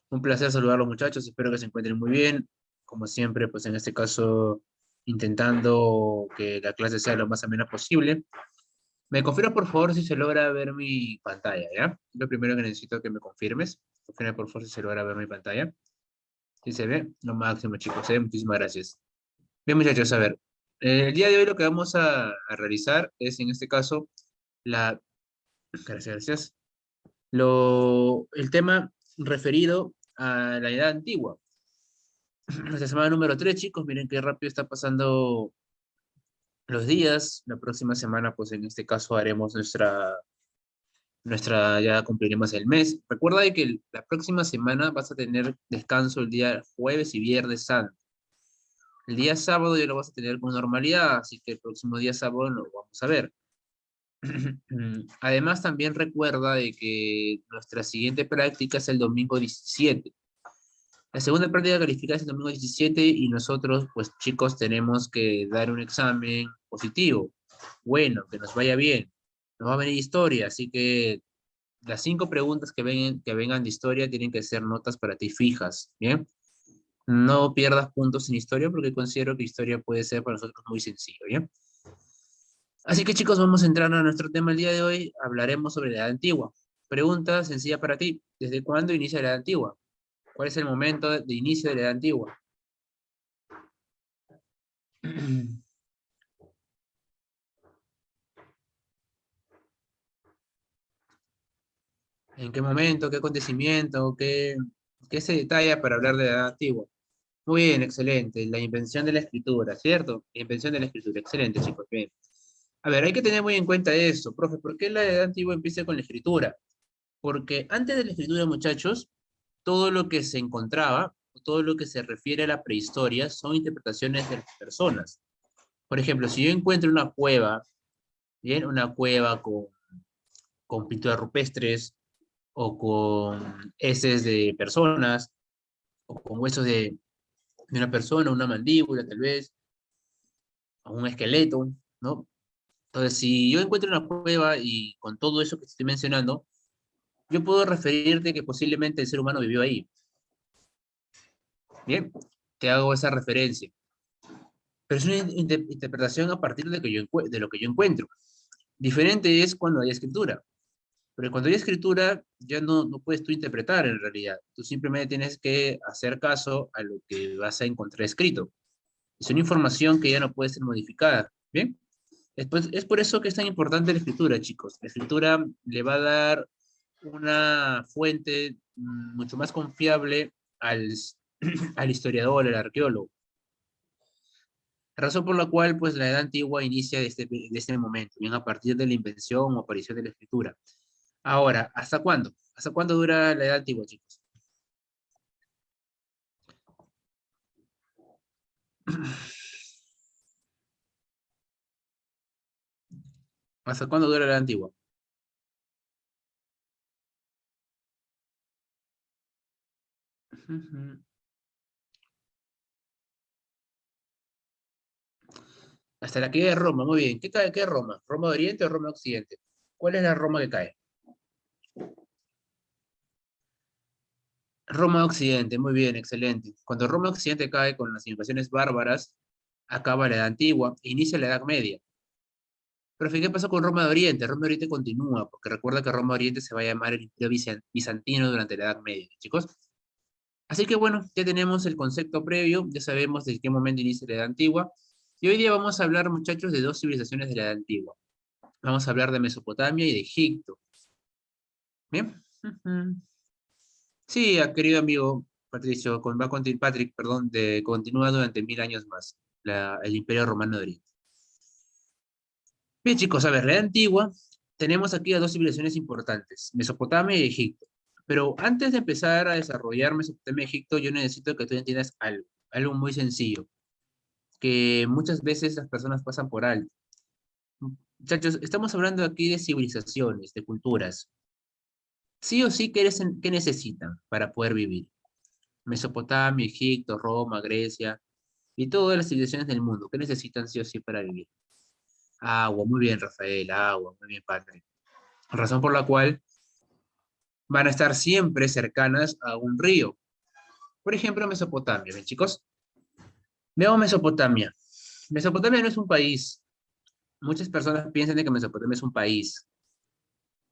Un placer saludar a los muchachos, espero que se encuentren muy bien. Como siempre, pues en este caso, intentando que la clase sea lo más amena posible. Me confirma por favor si se logra ver mi pantalla, ¿ya? Lo primero que necesito que me confirmes. Confirma por favor si se logra ver mi pantalla. Si se ve, lo máximo, chicos, ¿eh? Muchísimas gracias. Bien, muchachos, a ver. El día de hoy lo que vamos a realizar es, en este caso, la... Gracias, gracias. El tema referido a la edad antigua. Nuestra semana número 3, chicos, miren qué rápido está pasando los días. La próxima semana, pues en este caso haremos ya cumpliremos el mes. Recuerda de que la próxima semana vas a tener descanso el día jueves y viernes santo. El día sábado ya lo vas a tener con normalidad, así que el próximo día sábado lo vamos a ver. Además, también recuerda de que nuestra siguiente práctica es el domingo 17. La segunda práctica calificada es el domingo 17 y nosotros, pues chicos, tenemos que dar un examen positivo. Bueno, que nos vaya bien. Nos va a venir historia, así que las 5 preguntas que vengan de historia tienen que ser notas para ti fijas, ¿bien? No pierdas puntos en historia porque considero que historia puede ser para nosotros muy sencillo, ¿bien? Así que chicos, vamos a entrar a nuestro tema el día de hoy. Hablaremos sobre la Edad Antigua. Pregunta sencilla para ti. ¿Desde cuándo inicia la Edad Antigua? ¿Cuál es el momento de inicio de la Edad Antigua? ¿En qué momento, qué acontecimiento, qué se detalla para hablar de la Edad Antigua? Muy bien, excelente. La invención de la escritura, ¿cierto? La invención de la escritura, excelente, chicos. Bien. A ver, hay que tener muy en cuenta eso, profe. ¿Por qué la Edad Antigua empieza con la escritura? Porque antes de la escritura, muchachos, todo lo que se encontraba, todo lo que se refiere a la prehistoria, son interpretaciones de las personas. Por ejemplo, si yo encuentro una cueva, ¿bien? Una cueva con pinturas rupestres, o con heces de personas, o con huesos de una persona, una mandíbula tal vez, o un esqueleto, ¿no? Entonces, si yo encuentro una cueva y con todo eso que estoy mencionando, yo puedo referirte que posiblemente el ser humano vivió ahí. Bien, te hago esa referencia. Pero es una interpretación a partir de lo que yo encuentro. Diferente es cuando hay escritura. Pero cuando hay escritura, ya no puedes tú interpretar en realidad. Tú simplemente tienes que hacer caso a lo que vas a encontrar escrito. Es una información que ya no puede ser modificada. ¿Bien? Es por eso que es tan importante la escritura, chicos. La escritura le va a dar una fuente mucho más confiable al, al historiador, al arqueólogo. Razón por la cual, pues, la Edad Antigua inicia de este momento, bien a partir de la invención o aparición de la escritura. Ahora, ¿hasta cuándo? ¿Hasta cuándo dura la Edad Antigua, chicos? ¿Hasta cuándo dura la Edad Antigua? Ujú. Hasta la caída de Roma, muy bien. ¿Qué es Roma? ¿Roma de Oriente o Roma de Occidente? ¿Cuál es la Roma que cae? Roma de Occidente, muy bien, excelente. Cuando Roma de Occidente cae con las invasiones bárbaras, acaba la Edad Antigua e inicia la Edad Media. Pero ¿qué pasó con Roma de Oriente? Roma de Oriente continúa, porque recuerda que Roma de Oriente se va a llamar el Imperio Bizantino durante la Edad Media, chicos. Así que bueno, ya tenemos el concepto previo, ya sabemos de qué momento inicia la Edad Antigua. Y hoy día vamos a hablar, muchachos, de dos civilizaciones de la Edad Antigua. Vamos a hablar de Mesopotamia y de Egipto. ¿Bien? Ujú. Sí, querido amigo Patricio, Patrick, perdón, continúa durante 1000 años más, el Imperio Romano de Oriente. Bien, chicos, a ver, la Edad Antigua, tenemos aquí a dos civilizaciones importantes, Mesopotamia y Egipto. Pero antes de empezar a desarrollar Mesopotamia y Egipto, yo necesito que tú entiendas algo muy sencillo, que muchas veces las personas pasan por alto. Muchachos, estamos hablando aquí de civilizaciones, de culturas. Sí o sí, ¿qué necesitan para poder vivir? Mesopotamia, Egipto, Roma, Grecia y todas las civilizaciones del mundo. ¿Qué necesitan sí o sí para vivir? Agua, muy bien, Rafael, agua, muy bien, padre. Razón por la cual van a estar siempre cercanas a un río. Por ejemplo, Mesopotamia, ¿ven, chicos? Veamos Mesopotamia. Mesopotamia no es un país. Muchas personas piensan de que Mesopotamia es un país.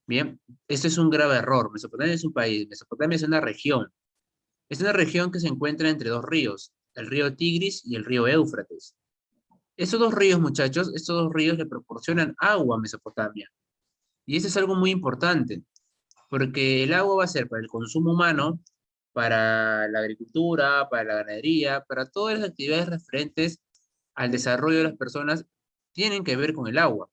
Bien, este es un grave error. Mesopotamia es un país. Mesopotamia es una región. Es una región que se encuentra entre dos ríos, el río Tigris y el río Éufrates. Estos dos ríos, muchachos, estos dos ríos le proporcionan agua a Mesopotamia. Y eso es algo muy importante, porque el agua va a ser para el consumo humano, para la agricultura, para la ganadería, para todas las actividades referentes al desarrollo de las personas, tienen que ver con el agua.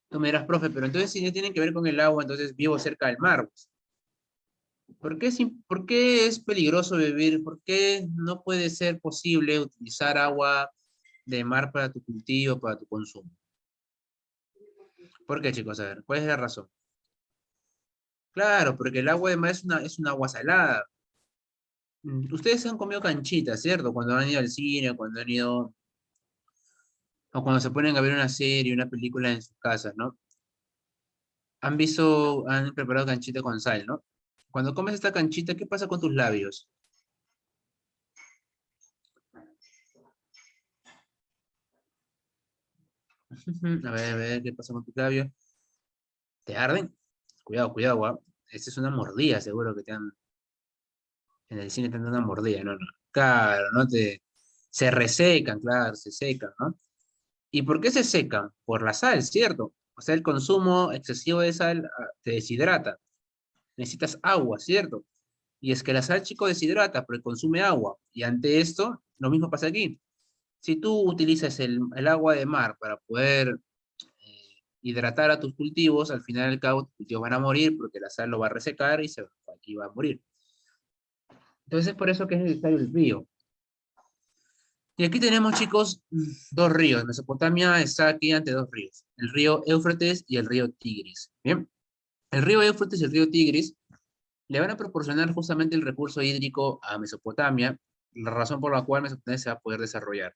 Tú me dirás, profe, pero entonces si no tienen que ver con el agua, entonces vivo cerca del mar, pues. ¿Por qué es peligroso vivir? ¿Por qué no puede ser posible utilizar agua de mar para tu cultivo, para tu consumo? ¿Por qué, chicos? A ver, ¿cuál es la razón? Claro, porque el agua de mar es una agua salada. Ustedes han comido canchitas, ¿cierto? Cuando han ido al cine, cuando han ido, o cuando se ponen a ver una serie, una película en sus casas, ¿no? Han visto, han preparado canchita con sal, ¿no? Cuando comes esta canchita, ¿qué pasa con tus labios? A ver, ¿qué pasa con tus labios? ¿Te arden? Cuidado, cuidado, guau. Esta es una mordida, seguro que te han, en el cine te han dado una mordida, no, no. Claro, no te, se resecan, claro, se secan, ¿no? ¿Y por qué se secan? Por la sal, ¿cierto? O sea, el consumo excesivo de sal te deshidrata. Necesitas agua, ¿cierto? Y es que la sal, chico, deshidrata, porque consume agua. Y ante esto, lo mismo pasa aquí. Si tú utilizas el agua de mar para poder hidratar a tus cultivos, al final y al cabo tus cultivos van a morir porque la sal lo va a resecar y va a morir. Entonces es por eso que es necesario el río. Y aquí tenemos, chicos, dos ríos. Mesopotamia está aquí ante dos ríos, el río Éufrates y el río Tigris. Bien, el río Éufrates y el río Tigris le van a proporcionar justamente el recurso hídrico a Mesopotamia, la razón por la cual Mesopotamia se va a poder desarrollar.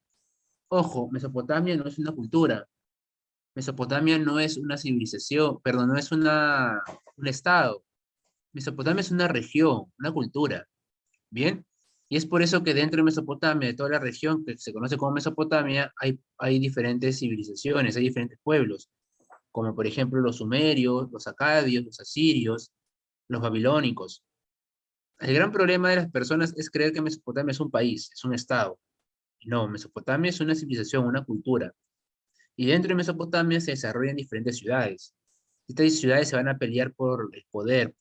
Ojo, Mesopotamia no es una cultura, Mesopotamia no es una civilización, perdón, no es un estado. Mesopotamia es una región, una cultura, ¿bien? Y es por eso que dentro de Mesopotamia, de toda la región que se conoce como Mesopotamia, hay diferentes civilizaciones, hay diferentes pueblos, como por ejemplo los sumerios, los acadios, los asirios, los babilónicos. El gran problema de las personas es creer que Mesopotamia es un país, es un estado. No, Mesopotamia es una civilización, una cultura. Y dentro de Mesopotamia se desarrollan diferentes ciudades. Estas ciudades se van a pelear por el poder,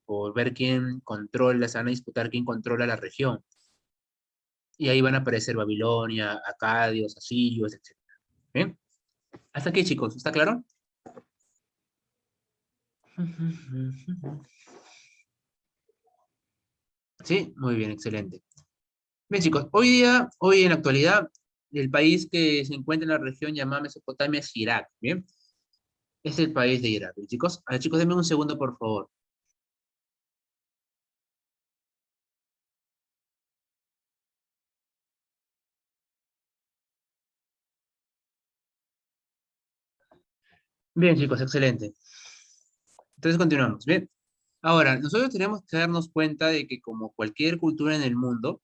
por ver quién controla, se van a disputar quién controla la región. Y ahí van a aparecer Babilonia, Acadios, Asirios, etc. ¿Bien? Hasta aquí, chicos. ¿Está claro? Sí, muy bien, excelente. Bien, chicos, hoy en la actualidad, el país que se encuentra en la región llamada Mesopotamia es Irak, ¿bien? Es el país de Irak, ¿bien, chicos? A ver, chicos, denme un segundo, por favor. Bien, chicos, excelente. Entonces continuamos, ¿bien? Ahora, nosotros tenemos que darnos cuenta de que como cualquier cultura en el mundo,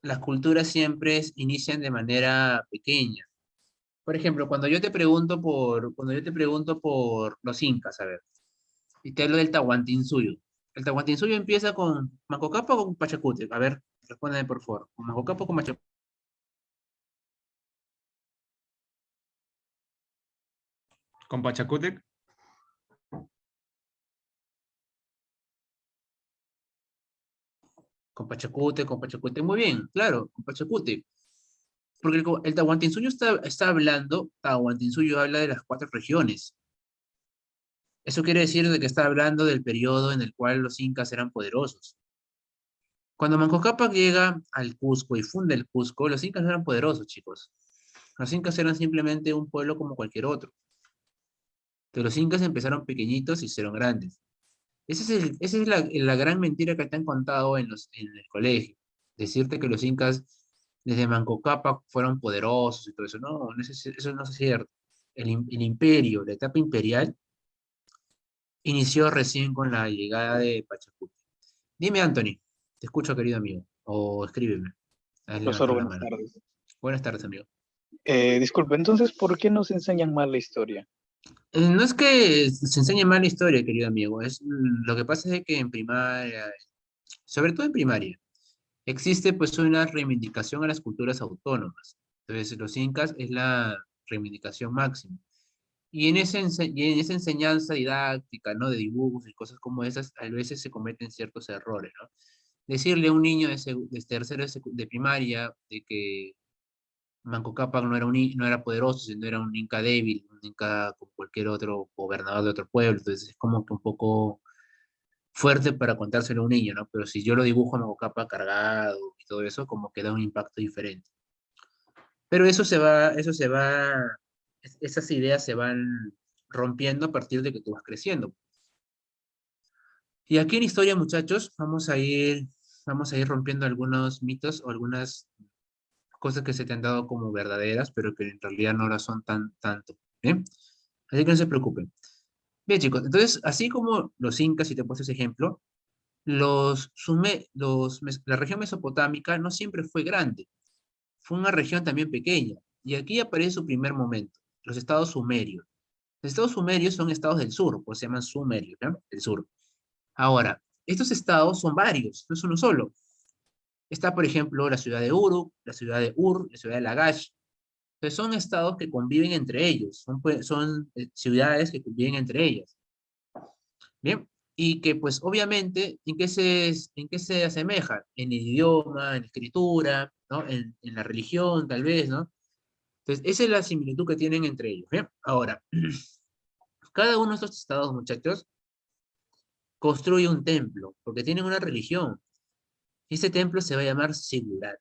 las culturas siempre inician de manera pequeña. Por ejemplo, cuando yo te pregunto por los incas, a ver, y te hablo del Tahuantinsuyo. ¿El Tahuantinsuyo empieza con Manco Cápac o con Pachacútec? A ver, respóndeme por favor. ¿Con Manco Cápac o con Con Pachacútec. Con Pachacútec, con Pachacútec? Muy bien, claro, con Pachacútec. Porque el Tahuantinsuyo está hablando, Tahuantinsuyo habla de las cuatro regiones. Eso quiere decir de que está hablando del periodo en el cual los incas eran poderosos. Cuando Manco Cápac llega al Cusco y funda el Cusco, los incas no eran poderosos, chicos. Los incas eran simplemente un pueblo como cualquier otro. Entonces, los incas empezaron pequeñitos y se hicieron grandes. Esa es la gran mentira que te han contado en el colegio. Decirte que los incas desde Manco Cápac fueron poderosos y todo eso. No, eso no es cierto. El imperio, la etapa imperial, inició recién con la llegada de Pachacuti. Dime, Anthony, te escucho, querido amigo, o escríbeme. Has Profesor, levantado la buenas mano. tardes. Buenas tardes, amigo. Disculpe, entonces, ¿por qué nos enseñan mal la historia? No es que se enseñe mal la historia, querido amigo, lo que pasa es que en primaria, sobre todo en primaria, existe pues una reivindicación a las culturas autónomas. Entonces, los incas es la reivindicación máxima. Y en esa enseñanza didáctica, ¿no? De dibujos y cosas como esas, a veces se cometen ciertos errores, ¿no? Decirle a un niño de tercero de primaria de que Manco Cápac no era poderoso, sino era un inca débil, un inca como cualquier otro gobernador de otro pueblo. Entonces es como que un poco fuerte para contárselo a un niño, ¿no? Pero si yo lo dibujo a Manco Cápac cargado y todo eso, como que da un impacto diferente. Pero esas ideas se van rompiendo a partir de que tú vas creciendo. Y aquí en historia, muchachos, vamos a ir rompiendo algunos mitos o algunas cosas que se te han dado como verdaderas, pero que en realidad no lo son tanto. ¿Bien? Así que no se preocupen. Bien, chicos, entonces, así como los incas, si te he puesto ese ejemplo, la región mesopotámica no siempre fue grande, fue una región también pequeña. Y aquí aparece su primer momento, los estados sumerios. Los estados sumerios son estados del sur, pues se llaman sumerios, ¿no? Del sur. Ahora, estos estados son varios, no es uno solo. Está, por ejemplo, la ciudad de Uruk, la ciudad de Ur, la ciudad de Lagash. Entonces son estados que conviven entre ellos, son ciudades que conviven entre ellas. Bien, y que pues obviamente, ¿en qué se asemejan? En el idioma, en la escritura, ¿no? En la religión, tal vez, ¿no? Entonces, esa es la similitud que tienen entre ellos. Bien, ahora, cada uno de estos estados, muchachos, construye un templo, porque tienen una religión. Y ese templo se va a llamar Sigurat,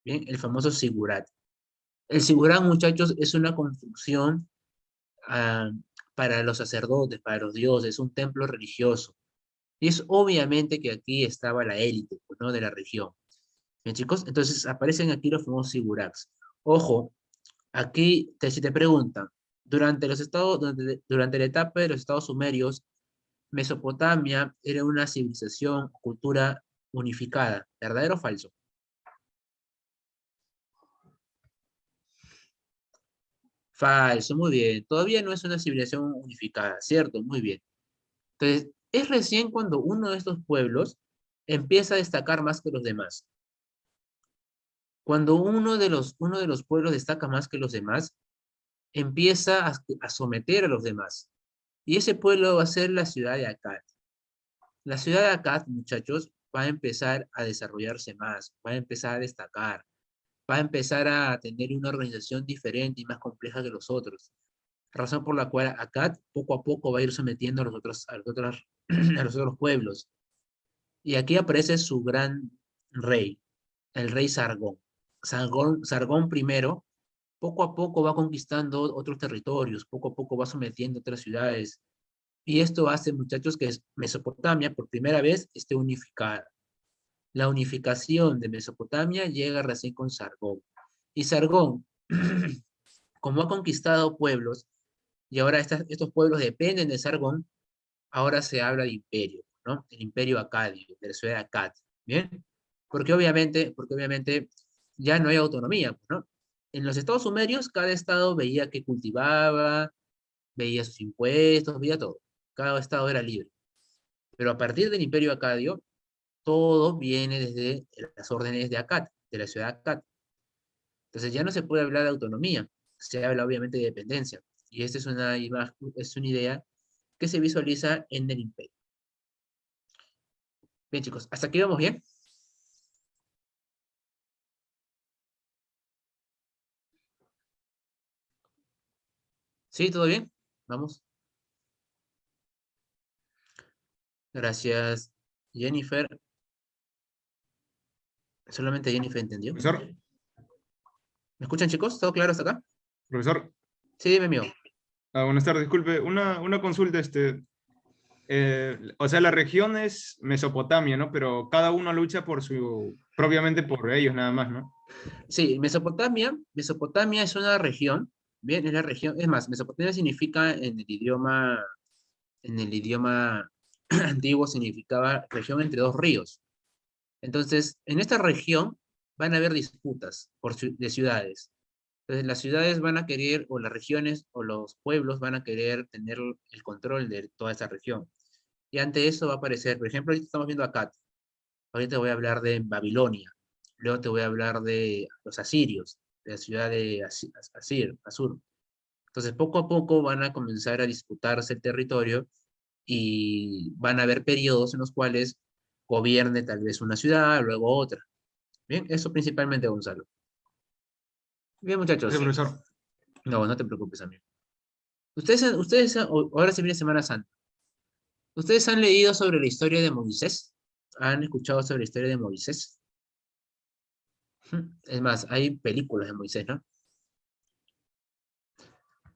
¿bien? El famoso Sigurat. El Sigurat, muchachos, es una construcción ah, para los sacerdotes, para los dioses, un templo religioso. Y es obviamente que aquí estaba la élite, pues, ¿no? De la región. Bien, chicos, entonces aparecen aquí los famosos Sigurats. Ojo, aquí, si te preguntan, durante la etapa de los estados sumerios, Mesopotamia era una civilización, cultura unificada. ¿Verdadero o falso? Falso, muy bien. Todavía no es una civilización unificada, ¿cierto? Muy bien. Entonces, es recién cuando uno de estos pueblos empieza a destacar más que los demás. Cuando uno de los pueblos destaca más que los demás, empieza a someter a los demás. Y ese pueblo va a ser la ciudad de Akkad. La ciudad de Akkad, muchachos, va a empezar a desarrollarse más, va a empezar a destacar, va a empezar a tener una organización diferente y más compleja que los otros. Razón por la cual Akkad poco a poco va a ir sometiendo a los otros pueblos. Y aquí aparece su gran rey, el rey Sargón. Sargón primero, poco a poco va conquistando otros territorios, poco a poco va sometiendo otras ciudades. Y esto hace, muchachos, que Mesopotamia por primera vez esté unificada. La unificación de Mesopotamia llega recién con Sargón. Y Sargón, como ha conquistado pueblos, y ahora estos pueblos dependen de Sargón, ahora se habla de imperio, ¿no? El imperio acadio, de la ciudad de Akkad, ¿bien? Porque obviamente ya no hay autonomía, pues, ¿no? En los estados sumerios, cada estado veía que cultivaba, veía sus impuestos, veía todo. Cada estado era libre. Pero a partir del imperio acadio, todo viene desde las órdenes de Akkad, de la ciudad de Akkad. Entonces ya no se puede hablar de autonomía, se habla obviamente de dependencia. Y esta es una idea que se visualiza en el imperio. Bien, chicos, ¿hasta aquí vamos bien? ¿Sí? ¿Todo bien? Vamos. Gracias, Jennifer. Solamente Jennifer entendió. Profesor, ¿Me escuchan, chicos? ¿Todo claro hasta acá? profesor, Sí, dime, amigo. buenas tardes, disculpe, una consulta, o sea, la región es Mesopotamia, ¿no? Pero cada uno lucha propiamente por ellos nada más, ¿no? Sí, Mesopotamia es una región, bien, es la región, es más, Mesopotamia significa en el idioma en el idioma antiguo significaba región entre dos ríos. Entonces, en esta región van a haber disputas de ciudades. Entonces, las ciudades van a querer, o las regiones, o los pueblos van a querer tener el control de toda esta región. Y ante eso va a aparecer, por ejemplo, ahorita estamos viendo acá. Ahorita voy a hablar de Babilonia. Luego te voy a hablar de los asirios, de la ciudad de Asur. Entonces, poco a poco van a comenzar a disputarse el territorio y van a haber periodos en los cuales gobierne tal vez una ciudad, luego otra. Bien, eso principalmente, Gonzalo. Bien, Gracias, muchachos. profesor. No, no te preocupes, amigo. Ahora se viene Semana Santa. ¿Ustedes han leído sobre la historia de Moisés? ¿Han escuchado sobre la historia de Moisés? Es más, hay películas de Moisés, ¿no?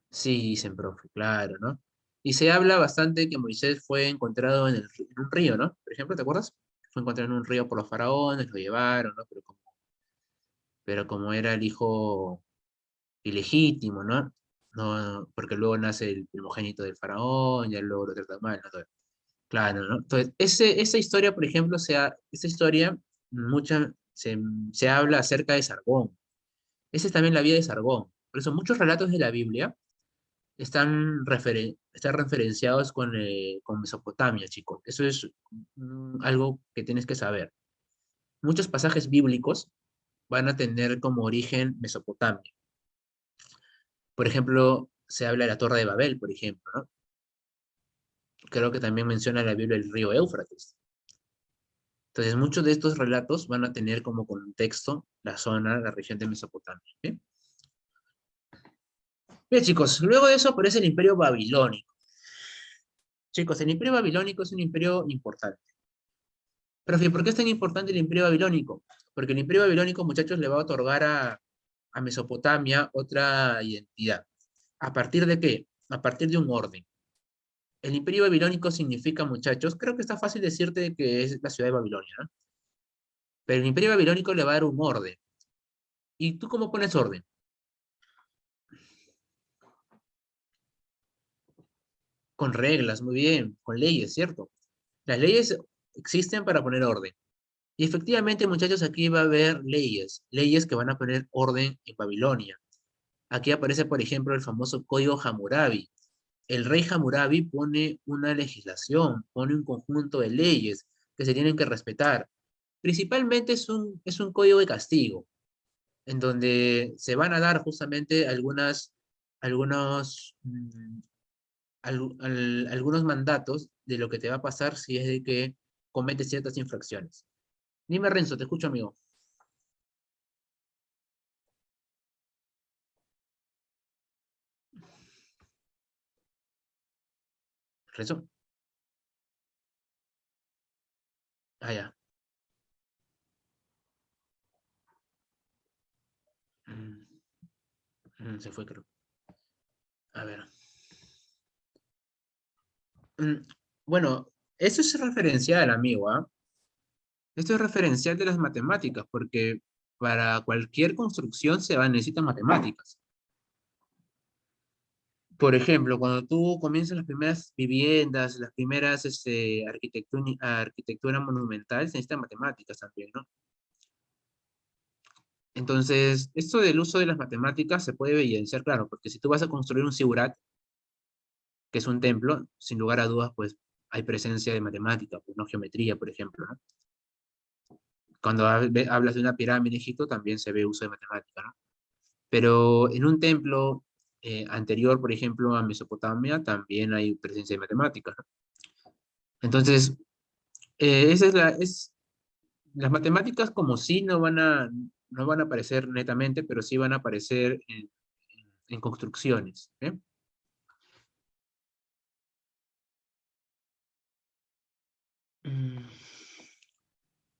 Sí, dicen, profe, claro, ¿no? Y se habla bastante que Moisés fue encontrado en un río, ¿no? Por ejemplo, ¿te acuerdas? Fue encontrado en un río por los faraones, lo llevaron, ¿no? Pero como era el hijo ilegítimo, ¿no? No, porque luego nace el primogénito del faraón, ya luego lo trata mal, ¿no? Claro, ¿no? Entonces, esa historia, por ejemplo, esa historia, se habla acerca de Sargón. Esa es también la vida de Sargón. Por eso muchos relatos de la Biblia están referenciados con Mesopotamia, chicos. Eso es algo que tienes que saber. Muchos pasajes bíblicos van a tener como origen Mesopotamia. Por ejemplo, se habla de la Torre de Babel, por ejemplo, ¿no? Creo que también menciona la Biblia el río Éufrates. Entonces, muchos de estos relatos van a tener como contexto la zona, la región de Mesopotamia. ¿Bien? Bien, chicos, luego de eso aparece el Imperio Babilónico. Chicos, el Imperio Babilónico es un imperio importante. Profe, ¿por qué es tan importante el Imperio Babilónico? Porque el Imperio Babilónico, muchachos, le va a otorgar a Mesopotamia otra identidad. ¿A partir de qué? A partir de un orden. El Imperio Babilónico significa, muchachos, creo que está fácil decirte que es la ciudad de Babilonia, ¿no? Pero el Imperio Babilónico le va a dar un orden. ¿Y tú cómo pones orden? Con reglas, muy bien, con leyes, ¿cierto? Las leyes existen para poner orden. Y efectivamente, muchachos, aquí va a haber leyes que van a poner orden en Babilonia. Aquí aparece, por ejemplo, el famoso Código Hammurabi. El rey Hammurabi pone una legislación, pone un conjunto de leyes que se tienen que respetar. Principalmente es un código de castigo, en donde se van a dar justamente algunos, algunos mandatos de lo que te va a pasar si es de que cometes ciertas infracciones. Dime, Renzo, te escucho, amigo. Renzo. Ah, ya. Mm, Se fue, creo. A ver. Mm, Bueno, eso es referencial, amigo, ¿ah? Esto es referencial de las matemáticas, porque para cualquier construcción necesitan matemáticas. Por ejemplo, cuando tú comienzas las primeras viviendas, las primeras arquitectura monumental, se necesitan matemáticas también, ¿no? Entonces, esto del uso de las matemáticas se puede evidenciar, claro, porque si tú vas a construir un zigurat, que es un templo, sin lugar a dudas, pues hay presencia de matemática, pues no geometría, por ejemplo, ¿no? Cuando hablas de una pirámide en Egipto, también se ve uso de matemática, ¿no? Pero en un templo anterior, por ejemplo, a Mesopotamia, también hay presencia de matemáticas, ¿no? Entonces, esa las matemáticas como sí no van a aparecer netamente, pero sí van a aparecer en construcciones, ¿eh? Mm,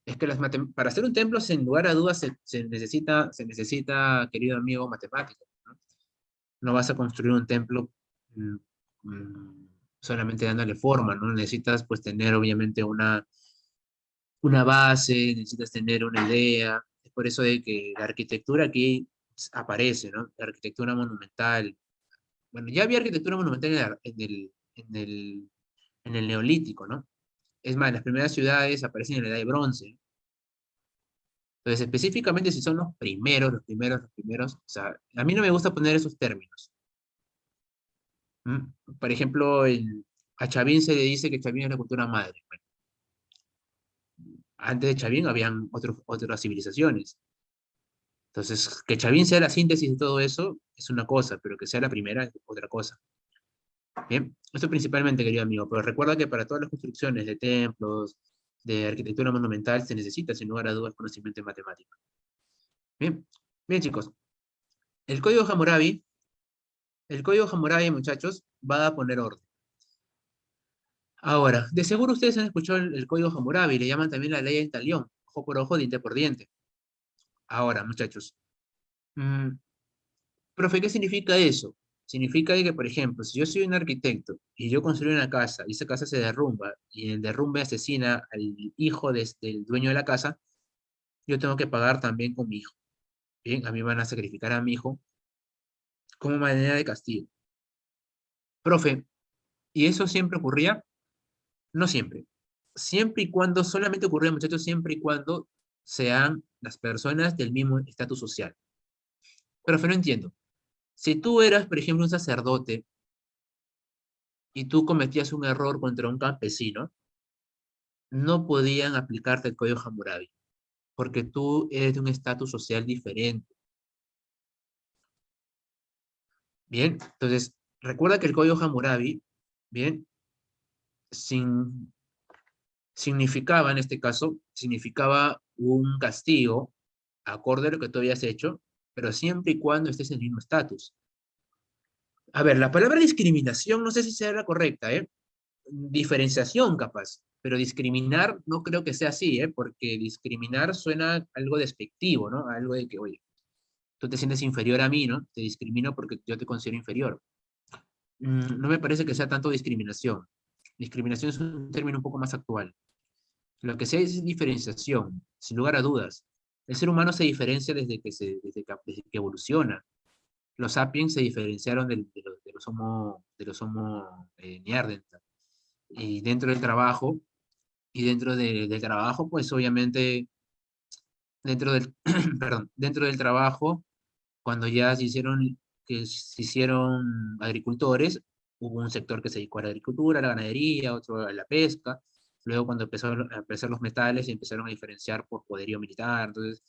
Es que para hacer un templo, sin lugar a dudas, se necesita, querido amigo, matemáticas, ¿no? No vas a construir un templo mm, solamente dándole forma, ¿no? Necesitas, pues, tener, obviamente, una base, necesitas tener una idea. Es por eso de que la arquitectura aquí aparece, ¿no? La arquitectura monumental. Bueno, ya había arquitectura monumental en el en el Neolítico, ¿no? Es más, las primeras ciudades aparecen en la Edad de Bronce. Entonces, específicamente si son los primeros, o sea, a mí no me gusta poner esos términos. ¿Mm? Por ejemplo, a Chavín se le dice que Chavín es la cultura madre. Bueno, antes de Chavín habían otras civilizaciones. Entonces, que Chavín sea la síntesis de todo eso es una cosa, pero que sea la primera es otra cosa. Bien, esto principalmente, querido amigo, pero recuerda que para todas las construcciones de templos, de arquitectura monumental, se necesita, sin lugar a dudas, conocimiento en matemática. Bien, bien, chicos. El código Hammurabi, muchachos, va a poner orden. Ahora, de seguro ustedes han escuchado el código Hammurabi, le llaman también la ley del talión, ojo por ojo, diente por diente. Ahora, muchachos, mm, profe, ¿qué significa eso? Significa que, por ejemplo, si yo soy un arquitecto y yo construyo una casa y esa casa se derrumba y en el derrumbe asesina al hijo del dueño de la casa, yo tengo que pagar también con mi hijo. Bien, a mí van a sacrificar a mi hijo como manera de castigo. Profe, ¿y eso siempre ocurría? No siempre. Siempre y cuando, solamente ocurría, muchachos, siempre y cuando sean las personas del mismo estatus social. Profe, no entiendo. Si tú eras, por ejemplo, un sacerdote y tú cometías un error contra un campesino, no podían aplicarte el código Hammurabi, porque tú eres de un estatus social diferente. Bien, entonces, recuerda que el código Hammurabi, bien, sin, significaba, en este caso, significaba un castigo acorde a lo que tú habías hecho, pero siempre y cuando estés en el mismo estatus. A ver, la palabra discriminación no sé si sea la correcta, ¿eh? Diferenciación capaz, pero discriminar no creo que sea así, ¿eh? Porque discriminar suena algo despectivo, ¿no? Algo de que, oye, tú te sientes inferior a mí, ¿no? Te discrimino porque yo te considero inferior. No me parece que sea tanto discriminación. Discriminación es un término un poco más actual. Lo que sea es diferenciación, sin lugar a dudas. El ser humano se diferencia desde que evoluciona. Los sapiens se diferenciaron de los homo neanderthal. Y dentro del trabajo, del trabajo, pues obviamente, perdón, dentro del trabajo, cuando ya se hicieron agricultores, hubo un sector que se dedicó a la agricultura, a la ganadería, otro a la pesca. Luego, cuando empezaron a aparecer los metales, se empezaron a diferenciar por poderío militar. Entonces,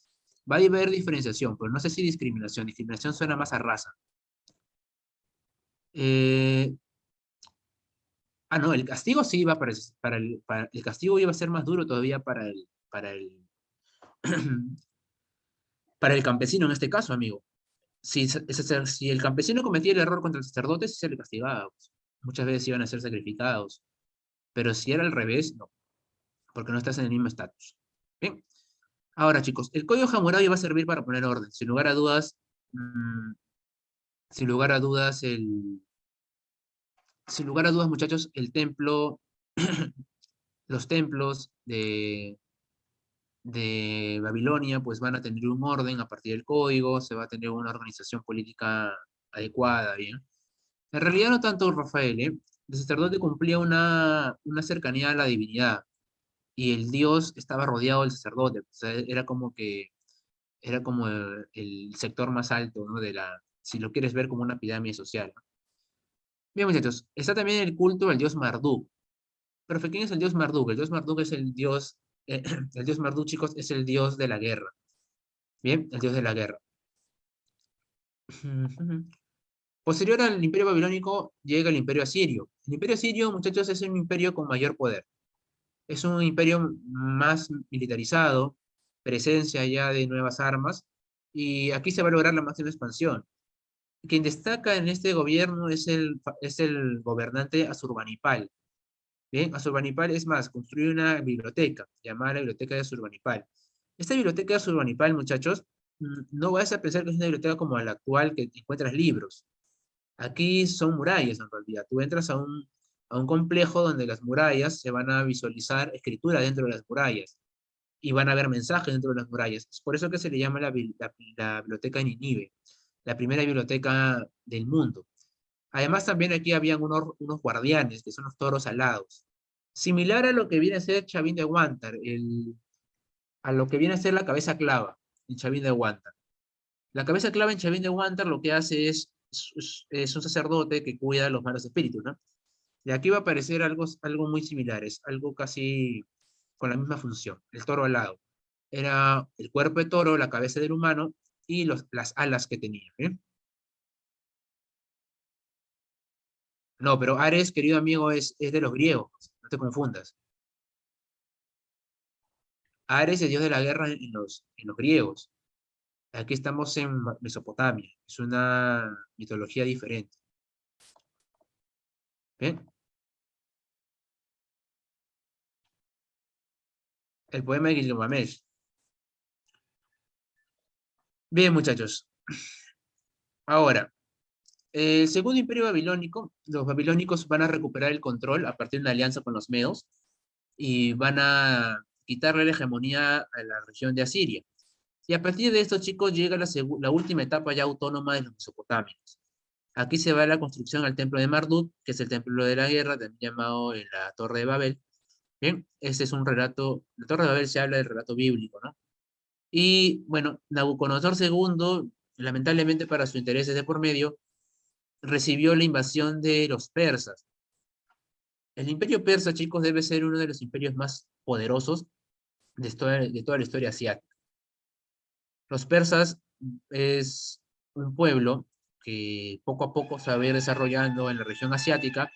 va a haber diferenciación, pero no sé si discriminación. Discriminación suena más a raza. Eh, no, el castigo sí iba el castigo iba a ser más duro todavía para el campesino en este caso, amigo. Si el campesino cometía el error contra el sacerdote, sí se le castigaba, pues. Muchas veces iban a ser sacrificados. Pero si era al revés, no, porque no estás en el mismo estatus. Bien. Ahora, chicos, el código Hammurabi va a servir para poner orden. Sin lugar a dudas, mm, sin lugar a dudas, sin lugar a dudas, muchachos, el templo, los templos de Babilonia, pues van a tener un orden a partir del código, se va a tener una organización política adecuada, ¿bien? En realidad no tanto Rafael, ¿eh? El sacerdote cumplía una cercanía a la divinidad y el dios estaba rodeado del sacerdote. O sea, era como el sector más alto, ¿no? Si lo quieres ver como una pirámide social, ¿no? Bien, muchachos, está también el culto al dios Marduk. Pero ¿quién es el dios Marduk? El dios Marduk es el dios, el dios Marduk, chicos, es el dios de la guerra. Bien, el dios de la guerra. Posterior al imperio babilónico llega el imperio asirio. El imperio asirio, muchachos, es un imperio con mayor poder. Es un imperio más militarizado, presencia ya de nuevas armas, y aquí se va a lograr la máxima expansión. Quien destaca en este gobierno es el gobernante Asurbanipal. Bien, Asurbanipal es más, construye una biblioteca llamada la Biblioteca de Asurbanipal. Esta biblioteca de Asurbanipal, muchachos, no vas a pensar que es una biblioteca como la actual que encuentras libros. Aquí son murallas en realidad. Tú entras a un complejo donde las murallas se van a visualizar escritura dentro de las murallas y van a haber mensajes dentro de las murallas. Es por eso que se le llama la biblioteca de Nínive, la primera biblioteca del mundo. Además, también aquí habían unos guardianes, que son los toros alados. Similar a lo que viene a ser Chavín de Huántar, a lo que viene a ser la cabeza clava en Chavín de Huántar. La cabeza clava en Chavín de Huántar lo que hace es un sacerdote que cuida a los malos espíritus, ¿no? Y aquí va a aparecer algo muy similar, es algo casi con la misma función, el toro alado. Era el cuerpo de toro, la cabeza del humano y las alas que tenía, ¿eh? No, pero Ares, querido amigo, es de los griegos, no te confundas. Ares es dios de la guerra en los griegos. Aquí estamos en Mesopotamia, es una mitología diferente. ¿Bien? El poema de Gilgamesh. Bien, muchachos. Ahora, el segundo imperio babilónico, los babilónicos van a recuperar el control a partir de una alianza con los medos y van a quitarle la hegemonía a la región de Asiria. Y a partir de esto, chicos, llega la última etapa ya autónoma de los mesopotamios. Aquí se va la construcción al templo de Marduk, que es el templo de la guerra, también llamado la Torre de Babel. Bien, este es un relato, la Torre de Babel se habla del relato bíblico, ¿no? Y bueno, Nabucodonosor II, lamentablemente para sus intereses de por medio, recibió la invasión de los persas. El imperio persa, chicos, debe ser uno de los imperios más poderosos de toda la historia asiática. Los persas es un pueblo que poco a poco se va a ir desarrollando en la región asiática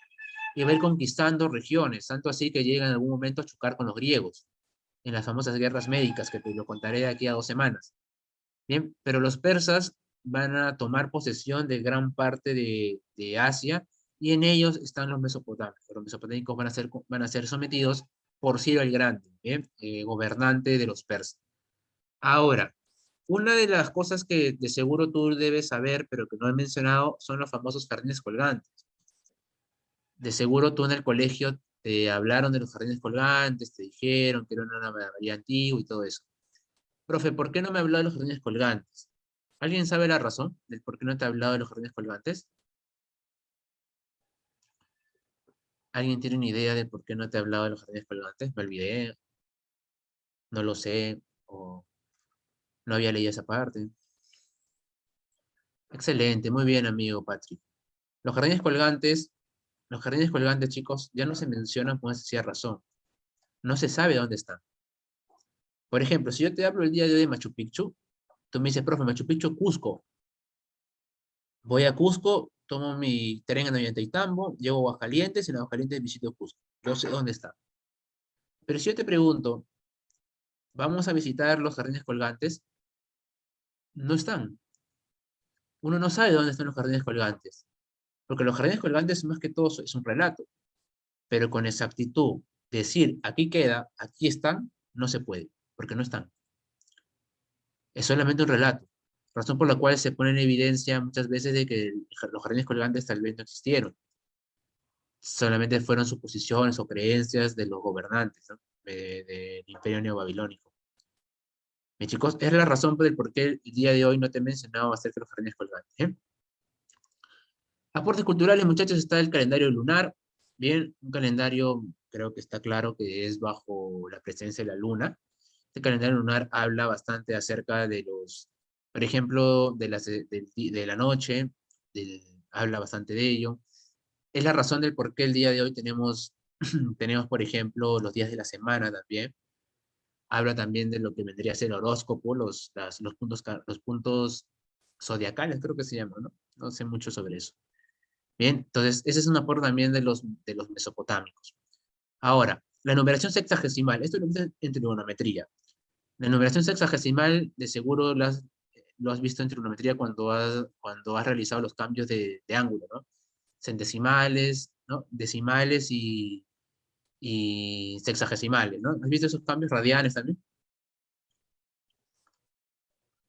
y va a ir conquistando regiones, tanto así que llega en algún momento a chocar con los griegos en las famosas guerras médicas, que te lo contaré de aquí a 2 semanas. Bien, pero los persas van a tomar posesión de gran parte de Asia y en ellos están los mesopotamios. Los mesopotámicos van a ser sometidos por Ciro el Grande, ¿bien? Gobernante de los persas. Ahora, una de las cosas que de seguro tú debes saber, pero que no he mencionado, son los famosos jardines colgantes. De seguro tú en el colegio te hablaron de los jardines colgantes, te dijeron que era una maravilla antigua y todo eso. Profe, ¿por qué no me habló de los jardines colgantes? ¿Alguien sabe la razón del por qué no te ha hablado de los jardines colgantes? ¿Alguien tiene una idea de por qué no te ha hablado de los jardines colgantes? Me olvidé, no lo sé, o no había leído esa parte. Excelente, muy bien, amigo Patrick. Los jardines colgantes, los jardines colgantes, chicos, ya no se mencionan con esa razón. No se sabe dónde están. Por ejemplo, si yo te hablo el día de hoy de Machu Picchu, tú me dices, profe, Machu Picchu, Cusco. Voy a Cusco, tomo mi tren en Ollantaytambo, llego a Aguascalientes y en Aguascalientes visito Cusco. Yo sé dónde está. Pero si yo te pregunto, ¿vamos a visitar los jardines colgantes? No están. Uno no sabe dónde están los jardines colgantes. Porque los jardines colgantes, más que todo, es un relato. Pero con exactitud, decir, aquí queda, aquí están, no se puede. Porque no están. Es solamente un relato. Razón por la cual se pone en evidencia muchas veces de que los jardines colgantes tal vez no existieron. Solamente fueron suposiciones o creencias de los gobernantes, ¿no? Del imperio neobabilónico. Mis chicos, es la razón por el por qué el día de hoy no te he mencionado acerca de los jardines colgantes, ¿eh? Aportes culturales, muchachos, está el calendario lunar. Bien, un calendario creo que está claro que es bajo la presencia de la luna. Este calendario lunar habla bastante acerca de por ejemplo, de la noche, habla bastante de ello. Es la razón del por qué el día de hoy tenemos, por ejemplo, los días de la semana también. Habla también de lo que vendría a ser el horóscopo, los puntos zodiacales, creo que se llama, ¿no? No sé mucho sobre eso. Bien, entonces, ese es un aporte también de los mesopotámicos. Ahora, la numeración sexagesimal, esto lo viste en trigonometría. La numeración sexagesimal, de seguro lo has visto en trigonometría cuando has realizado los cambios de ángulo, ¿no? Centesimales, ¿no? Decimales y sexagesimales, ¿no? ¿Has visto esos cambios radianes también?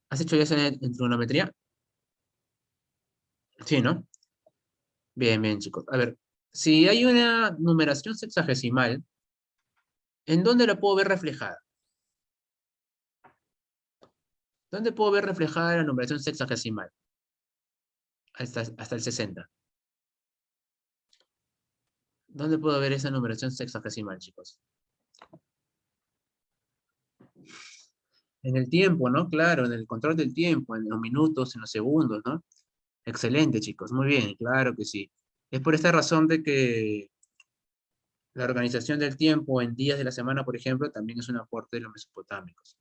¿Has hecho ya eso en trigonometría? Sí, ¿no? Bien, bien, chicos. A ver, si hay una numeración sexagesimal, ¿en dónde la puedo ver reflejada? ¿Dónde puedo ver reflejada la numeración sexagesimal? Hasta el 60. ¿Dónde puedo ver esa numeración sexagesimal, chicos? En el tiempo, ¿no? Claro, en el control del tiempo, en los minutos, en los segundos, ¿no? Excelente, chicos, muy bien, claro que sí. Es por esta razón de que la organización del tiempo en días de la semana, por ejemplo, también es un aporte de los mesopotámicos.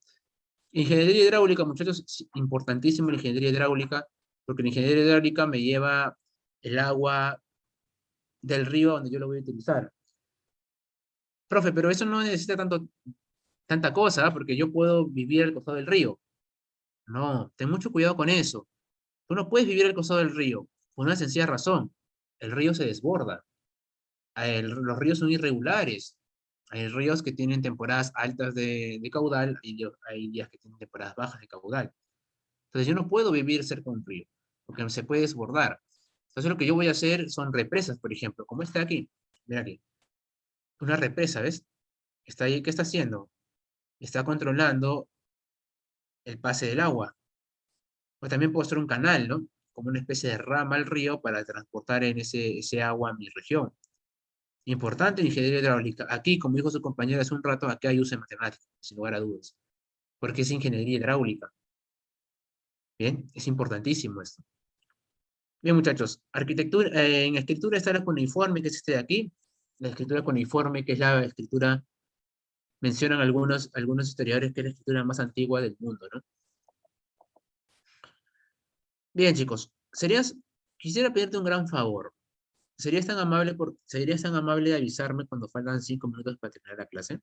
Ingeniería hidráulica, muchachos, es importantísimo la ingeniería hidráulica, porque la ingeniería hidráulica me lleva el agua del río donde yo lo voy a utilizar. Profe, pero eso no necesita tanta cosa, ¿ah? Porque yo puedo vivir al costado del río. No, ten mucho cuidado con eso. Tú no puedes vivir al costado del río, por una sencilla razón. El río se desborda. Los ríos son irregulares. Hay ríos que tienen temporadas altas de caudal, hay días que tienen temporadas bajas de caudal. Entonces yo no puedo vivir cerca de un río, porque se puede desbordar. Entonces lo que yo voy a hacer son represas, por ejemplo, como está aquí. Mira aquí. Una represa, ¿ves? Está ahí, ¿qué está haciendo? Está controlando el pase del agua. O también puedo hacer un canal, ¿no? Como una especie de rama al río para transportar en ese agua a mi región. Importante en ingeniería hidráulica. Aquí, como dijo su compañera hace un rato, aquí hay uso de matemáticas, sin lugar a dudas. Porque es ingeniería hidráulica. Bien, es importantísimo esto. Bien, muchachos, arquitectura, en escritura está la cuneiforme, que es este de aquí. La escritura cuneiforme, que es la escritura, mencionan algunos historiadores que es la escritura más antigua del mundo, ¿no? Bien, chicos, quisiera pedirte un gran favor. ¿Serías tan amable de avisarme cuando faltan 5 minutos para terminar la clase?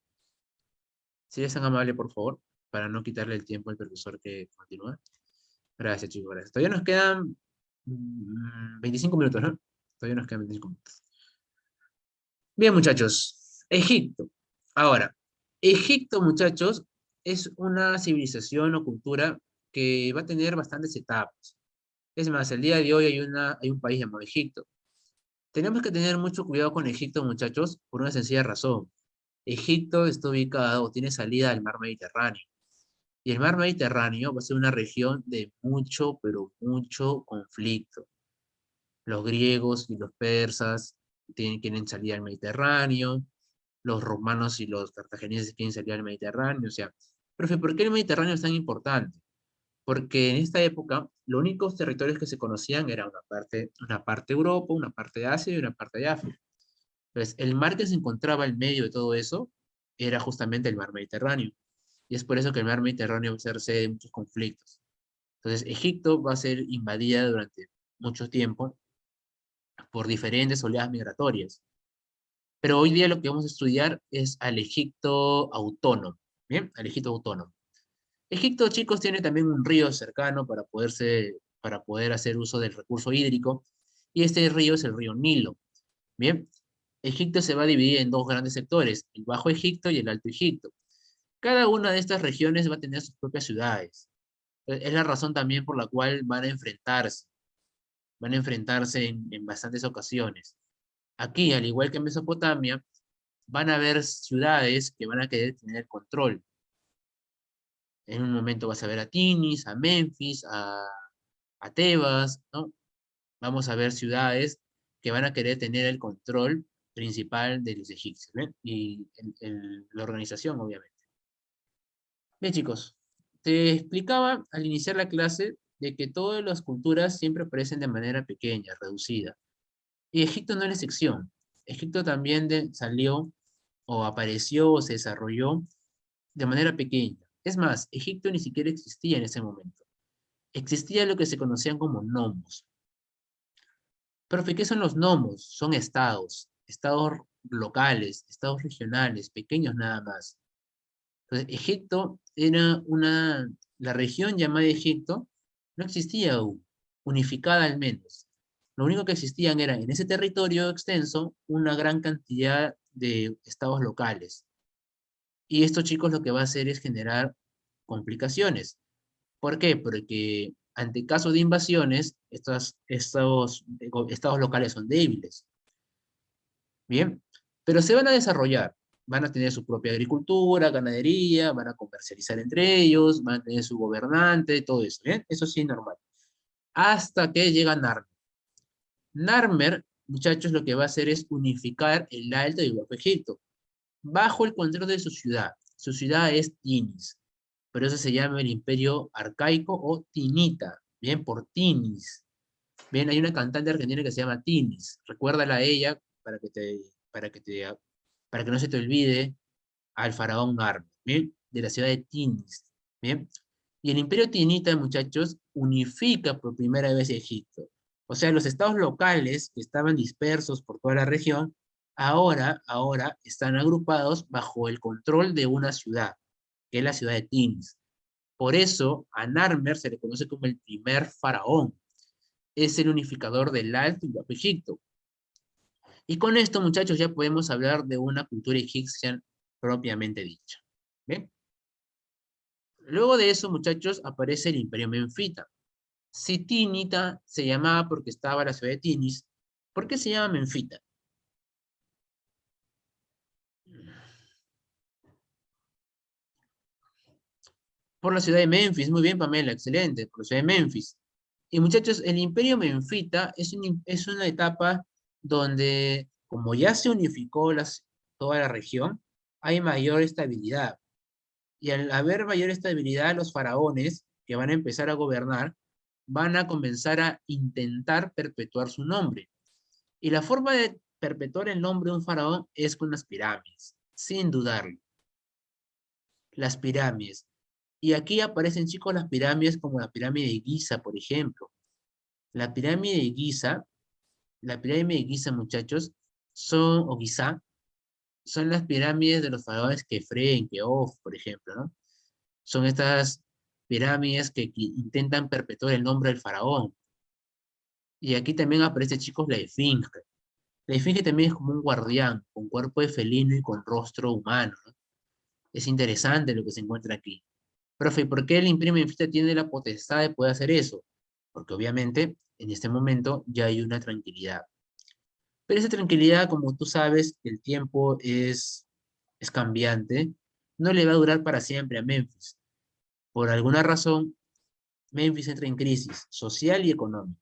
¿Serías tan amable, por favor, para no quitarle el tiempo al profesor que continúa? Gracias, chicos, gracias. Todavía nos quedan 25 minutos, ¿no? Todavía nos quedan 25 minutos. Bien, muchachos, Egipto. Ahora, Egipto, muchachos, es una civilización o cultura que va a tener bastantes etapas. Es más, el día de hoy hay un país llamado Egipto. Tenemos que tener mucho cuidado con Egipto, muchachos, por una sencilla razón. Egipto está ubicado o tiene salida al mar Mediterráneo. Y el mar Mediterráneo va a ser una región de mucho, pero mucho conflicto. Los griegos y los persas quieren salir al Mediterráneo, los romanos y los cartagineses quieren salir al Mediterráneo. O sea, profe, ¿por qué el Mediterráneo es tan importante? Porque en esta época los únicos territorios que se conocían eran una parte de Europa, una parte de Asia y una parte de África. Entonces, el mar que se encontraba en medio de todo eso era justamente el mar Mediterráneo. Y es por eso que el mar Mediterráneo va a ser sede de muchos conflictos. Entonces, Egipto va a ser invadida durante mucho tiempo por diferentes oleadas migratorias. Pero hoy día lo que vamos a estudiar es al Egipto autónomo. ¿Bien? Al Egipto autónomo. Egipto, chicos, tiene también un río cercano para poder hacer uso del recurso hídrico. Y este río es el río Nilo. Bien, Egipto se va a dividir en dos grandes sectores, el Bajo Egipto y el Alto Egipto. Cada una de estas regiones va a tener sus propias ciudades. Es la razón también por la cual van a enfrentarse en bastantes ocasiones. Aquí, al igual que en Mesopotamia, van a haber ciudades que van a querer tener el control. En un momento vas a ver a Tinis, a Memphis, a Tebas, ¿no? Vamos a ver ciudades que van a querer tener el control principal de los egipcios, ¿ven? Y la organización, obviamente. Bien, chicos, te explicaba al iniciar la clase de que todas las culturas siempre aparecen de manera pequeña, reducida. Y Egipto no es la excepción. Egipto también salió o apareció o se desarrolló de manera pequeña. Es más, Egipto ni siquiera existía en ese momento. Existía lo que se conocían como nomos. Profe, ¿qué son los nomos? Son estados locales, estados regionales, pequeños nada más. Entonces, Egipto era la región llamada Egipto no existía aún, unificada al menos. Lo único que existían era en ese territorio extenso una gran cantidad de estados locales. Y esto, chicos, lo que va a hacer es generar complicaciones. ¿Por qué? Porque ante caso de invasiones, estos estados locales son débiles. Bien, pero se van a desarrollar. Van a tener su propia agricultura, ganadería, van a comercializar entre ellos, van a tener su gobernante, todo eso. ¿Bien? Eso sí es normal. Hasta que llega Narmer. Narmer muchachos, lo que va a hacer es unificar el Alto y el Bajo Egipto, bajo el control de su ciudad. Su ciudad es Tinis. Por eso se llama el Imperio Arcaico o Tinita. Bien, por Tinis. Bien, hay una cantante argentina que se llama Tinis. Recuérdala a ella para que te, para que no se te olvide al faraón Narmer, ¿bien? De la ciudad de Tinis, ¿bien? Y el Imperio Tinita, muchachos, unifica por primera vez Egipto. O sea, los estados locales que estaban dispersos por toda la región, ahora están agrupados bajo el control de una ciudad, que es la ciudad de Tinis. Por eso a Narmer se le conoce como el primer faraón. Es el unificador del Alto y Bajo Egipto. Y con esto, muchachos, ya podemos hablar de una cultura egipcia propiamente dicha. ¿Bien? Luego de eso, muchachos, aparece el Imperio Menfita. Si Tinita se llamaba porque estaba la ciudad de Tinis, ¿por qué se llama Menfita? Por la ciudad de Memphis. Muy bien, Pamela, excelente, por la ciudad de Memphis. Y muchachos, el Imperio Menfita es una etapa donde, como ya se unificó toda la región, hay mayor estabilidad. Y al haber mayor estabilidad, los faraones que van a empezar a gobernar van a comenzar a intentar perpetuar su nombre. Y la forma de perpetuar el nombre de un faraón es con las pirámides, sin dudarlo. Las pirámides. Y aquí aparecen, chicos, las pirámides como la pirámide de Giza, por ejemplo. La pirámide de Giza, la pirámide de Giza, muchachos, o Giza, son las pirámides de los faraones Kefren, Keof, por ejemplo, ¿no? Son estas pirámides que intentan perpetuar el nombre del faraón. Y aquí también aparece, chicos, la esfinge. La esfinge también es como un guardián, con cuerpo de felino y con rostro humano, ¿no? Es interesante lo que se encuentra aquí. Profe, ¿por qué el Imperio Menfita tiene la potestad de poder hacer eso? Porque obviamente en este momento ya hay una tranquilidad. Pero esa tranquilidad, como tú sabes, el tiempo es cambiante, no le va a durar para siempre a Memphis. Por alguna razón, Memphis entra en crisis social y económica.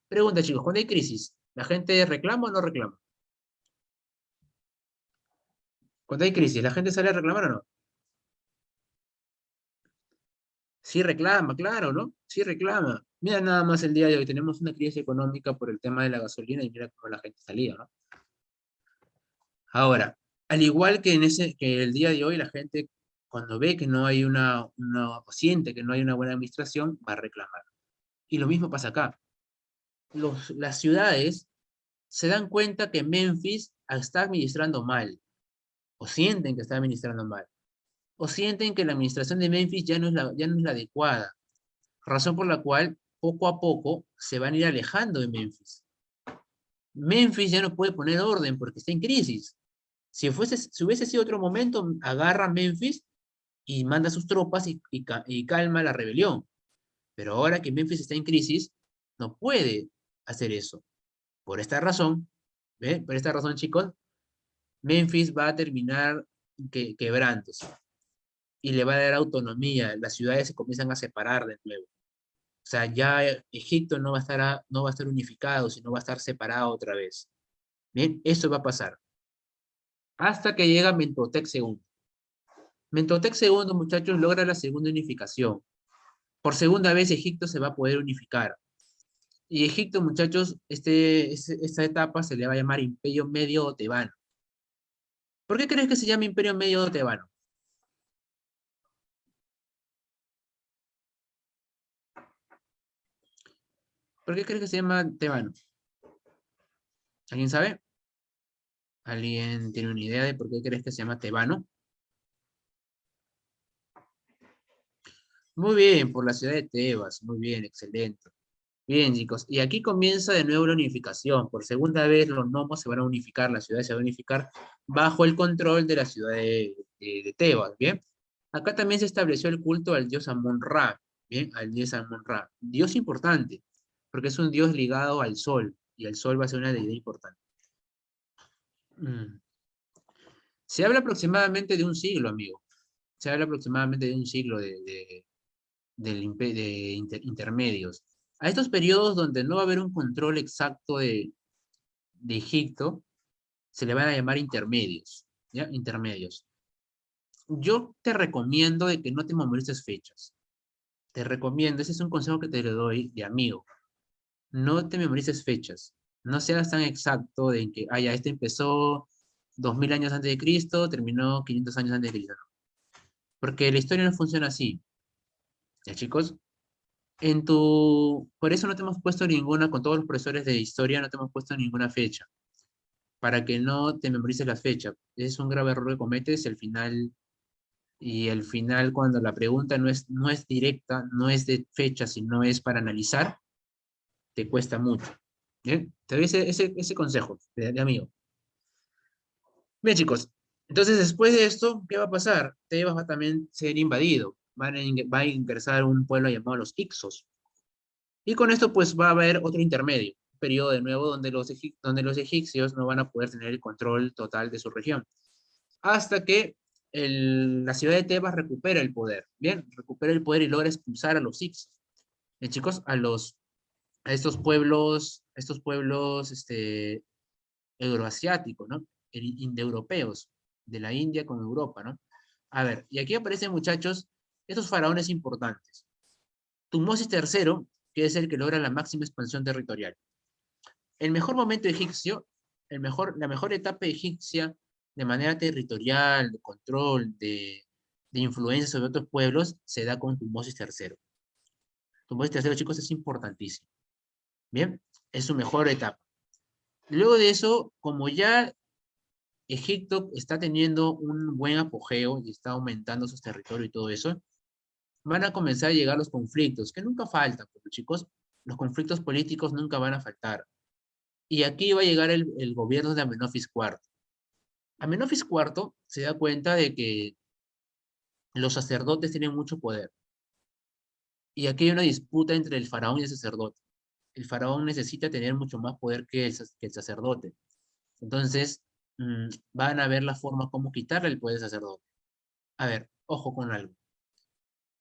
Pregunta, chicos, ¿cuándo hay crisis? ¿La gente reclama o no reclama? Cuando hay crisis, ¿la gente sale a reclamar o no? Sí reclama, claro, ¿no? Sí reclama. Mira nada más el día de hoy, tenemos una crisis económica por el tema de la gasolina y mira cómo la gente salía, ¿no? Ahora, al igual que que el día de hoy, la gente cuando ve que no hay o siente que no hay una buena administración, va a reclamar. Y lo mismo pasa acá. Las ciudades se dan cuenta que Memphis está administrando mal, o sienten que está administrando mal, o sienten que la administración de Memphis ya no es la adecuada, razón por la cual poco a poco se van a ir alejando de Memphis. Memphis ya no puede poner orden porque está en crisis. Si hubiese sido otro momento, agarra Memphis y manda sus tropas y calma la rebelión. Pero ahora que Memphis está en crisis, no puede hacer eso. Por esta razón, ¿ve? Por esta razón, chicos, Memphis va a terminar quebrándose y le va a dar autonomía. Las ciudades se comienzan a separar de nuevo. O sea, ya Egipto no va a estar unificado, sino va a estar separado otra vez. Bien, eso va a pasar. Hasta que llega Mentotec II. Mentotec II, muchachos, logra la segunda unificación. Por segunda vez Egipto se va a poder unificar. Y Egipto, muchachos, esta etapa se le va a llamar Imperio Medio Tebano. ¿Por qué crees que se llama Imperio Medio Tebano? ¿Por qué crees que se llama Tebano? ¿Alguien sabe? ¿Alguien tiene una idea de por qué crees que se llama Tebano? Muy bien, por la ciudad de Tebas. Muy bien, excelente. Bien, chicos. Y aquí comienza de nuevo la unificación. Por segunda vez los nomos se van a unificar, la ciudad se va a unificar bajo el control de la ciudad de Tebas, ¿bien? Acá también se estableció el culto al dios Amon-Ra, ¿bien? Al dios Amon-Ra. Dios importante, porque es un dios ligado al sol, y el sol va a ser una deidad importante. Mm. Se habla aproximadamente de un siglo, amigo. Se habla aproximadamente de un siglo de intermedios. A estos periodos donde no va a haber un control exacto de Egipto se le van a llamar intermedios, ¿ya? Intermedios. Yo te recomiendo de que no te memorices fechas. Te recomiendo, ese es un consejo que te lo doy de amigo. No te memorices fechas. No seas tan exacto de que, ah, ya, este empezó 2000 años antes de Cristo, terminó 500 años antes de Cristo. Porque la historia no funciona así. ¿Ya, chicos? Por eso no te hemos puesto ninguna, con todos los profesores de historia, no te hemos puesto ninguna fecha, para que no te memorices la fecha. Es un grave error que cometes y al final cuando la pregunta no es directa, no es de fecha, sino es para analizar, te cuesta mucho. ¿Bien? Te doy ese consejo de amigo. Bien, chicos. Entonces, después de esto, ¿qué va a pasar? Tebas va a también ser invadido. Va a ingresar un pueblo llamado los Ixos. Y con esto, pues, va a haber otro intermedio, un periodo de nuevo donde los egipcios no van a poder tener el control total de su región. Hasta que la ciudad de Tebas recupera el poder. Bien, recupera el poder y logra expulsar a los Ixos. Chicos, a estos pueblos euroasiáticos, ¿no? Indoeuropeos, de la India con Europa, ¿no? A ver, y aquí aparecen, muchachos, estos faraones importantes. Tutmosis III, que es el que logra la máxima expansión territorial. El mejor momento egipcio, la mejor etapa egipcia de manera territorial, de control, de influencia sobre otros pueblos, se da con Tutmosis III. Tutmosis III, chicos, es importantísimo. Bien, es su mejor etapa. Luego de eso, como ya Egipto está teniendo un buen apogeo y está aumentando sus territorios y todo eso, van a comenzar a llegar los conflictos, que nunca faltan, porque chicos, los conflictos políticos nunca van a faltar. Y aquí va a llegar el gobierno de Amenofis IV. Amenofis IV se da cuenta de que los sacerdotes tienen mucho poder. Y aquí hay una disputa entre el faraón y el sacerdote. El faraón necesita tener mucho más poder que el sacerdote. Entonces, van a ver la forma como quitarle el poder al sacerdote. A ver, ojo con algo.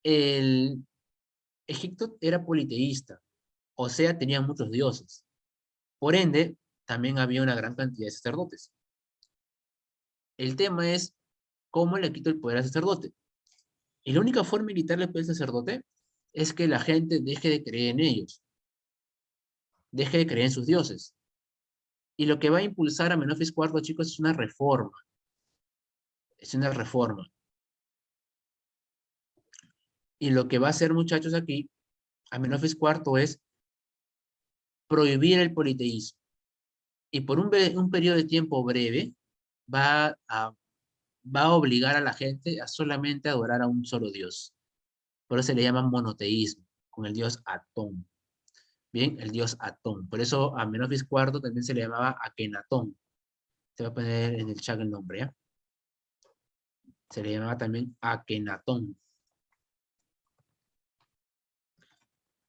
El Egipto era politeísta, o sea, tenía muchos dioses. Por ende, también había una gran cantidad de sacerdotes. El tema es, ¿cómo le quito el poder al sacerdote? Y la única forma de quitarle el poder al sacerdote es que la gente deje de creer en ellos, deje de creer en sus dioses. Y lo que va a impulsar a Amenofis IV, chicos, es una reforma. Es una reforma. Y lo que va a hacer, muchachos, aquí, Amenofis IV es prohibir el politeísmo. Y por un periodo de tiempo breve, va a obligar a la gente a solamente adorar a un solo Dios. Por eso se le llama monoteísmo, con el dios Atón. Bien, el dios Atón. Por eso a Amenofis IV también se le llamaba Akenatón. Se va a poner en el chat el nombre, ¿ya? Se le llamaba también Akenatón.